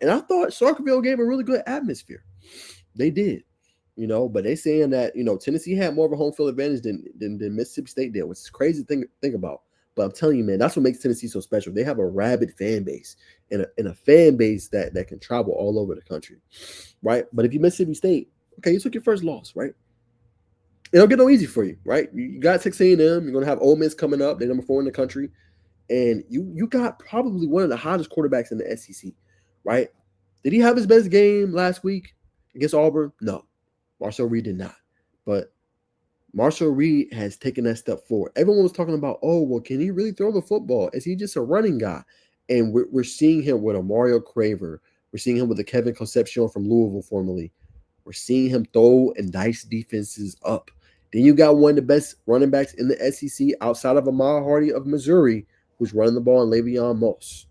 And I thought Starkville gave a really good atmosphere. They did, but they saying that, Tennessee had more of a home field advantage than Mississippi State did, which is crazy to think about. But I'm telling you, man, that's what makes Tennessee so special. They have a rabid fan base and a fan base that can travel all over the country, right? But if you Mississippi State, okay, you took your first loss, right? It'll get no easy for you, right? You got Texas A&M. You're gonna have Ole Miss coming up. They're number 4 in the country, and you got probably one of the hottest quarterbacks in the SEC, right? Did he have his best game last week against Auburn? No, Marcel Reed did not. But Marcel Reed has taken that step forward. Everyone was talking about, oh, well, can he really throw the football? Is he just a running guy? And we're seeing him with a Mario Craver. We're seeing him with a Kevin Concepcion from Louisville formerly. We're seeing him throw and dice defenses up. Then you got one of the best running backs in the SEC outside of Ahmad Hardy of Missouri, who's running the ball in Le'Veon Moss,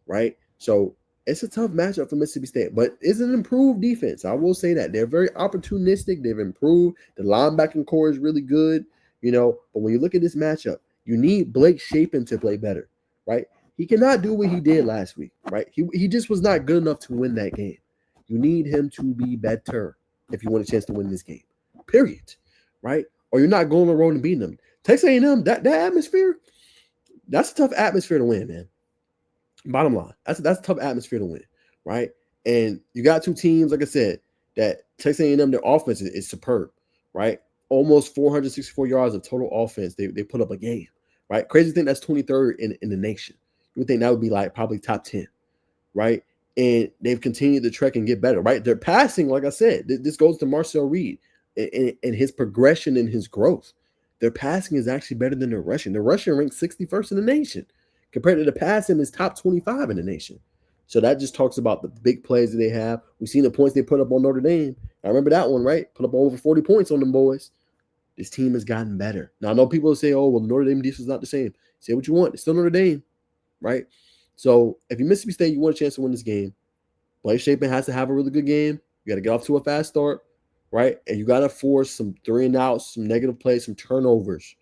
right? So it's a tough matchup for Mississippi State, but it's an improved defense. I will say that. They're very opportunistic. They've improved. The linebacking core is really good, But when you look at this matchup, you need Blake Shapen to play better, right? He cannot do what he did last week, right? He just was not good enough to win that game. You need him to be better if you want a chance to win this game, period, right? Or you're not going on the road and beating them. Texas A&M, that atmosphere, that's a tough atmosphere to win, man. Bottom line, that's a tough atmosphere to win, right? And you got two teams, like I said, that Texas A&M, their offense is superb, right? Almost 464 yards of total offense they put up a game, right? Crazy thing, that's 23rd in the nation. You would think that would be like probably top 10, right? And they've continued to trek and get better, right? They're passing, like I said, this goes to Marcel Reed and his progression and his growth. Their passing is actually better than their rushing. Their rushing ranks 61st in the nation. Compared to the passing is top 25 in the nation. So that just talks about the big plays that they have. We've seen the points they put up on Notre Dame. I remember that one, right? Put up over 40 points on them boys. This team has gotten better. Now, I know people say, oh, well, Notre Dame defense is not the same. Say what you want. It's still Notre Dame, right? So if you Mississippi State, you want a chance to win this game. Blake Shapen has to have a really good game. You got to get off to a fast start, right? And you got to force some 3-and-outs, some negative plays, some turnovers,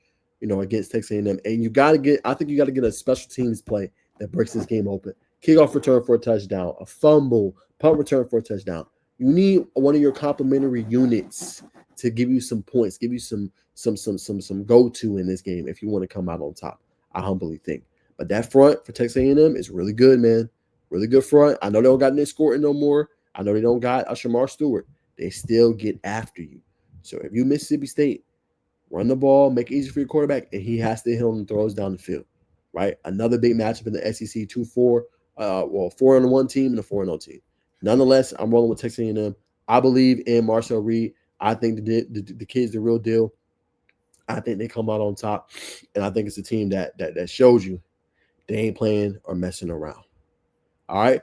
against Texas A&M. And I think you got to get a special teams play that breaks this game open. Kickoff return for a touchdown, a fumble, punt return for a touchdown. You need one of your complementary units to give you some points, give you some go-to in this game if you want to come out on top, I humbly think. But that front for Texas A&M is really good, man. Really good front. I know they don't got Nick Scorton no more. I know they don't got Shamar Stewart. They still get after you. So if you Mississippi State, run the ball, make it easy for your quarterback, and he has to hit on the throws down the field, right? Another big matchup in the SEC, 2-4, 4-1 team and a 4-0 team. Nonetheless, I'm rolling with Texas A&M. I believe in Marcel Reed. I think the kid's the real deal. I think they come out on top, and I think it's a team that shows you they ain't playing or messing around. All right.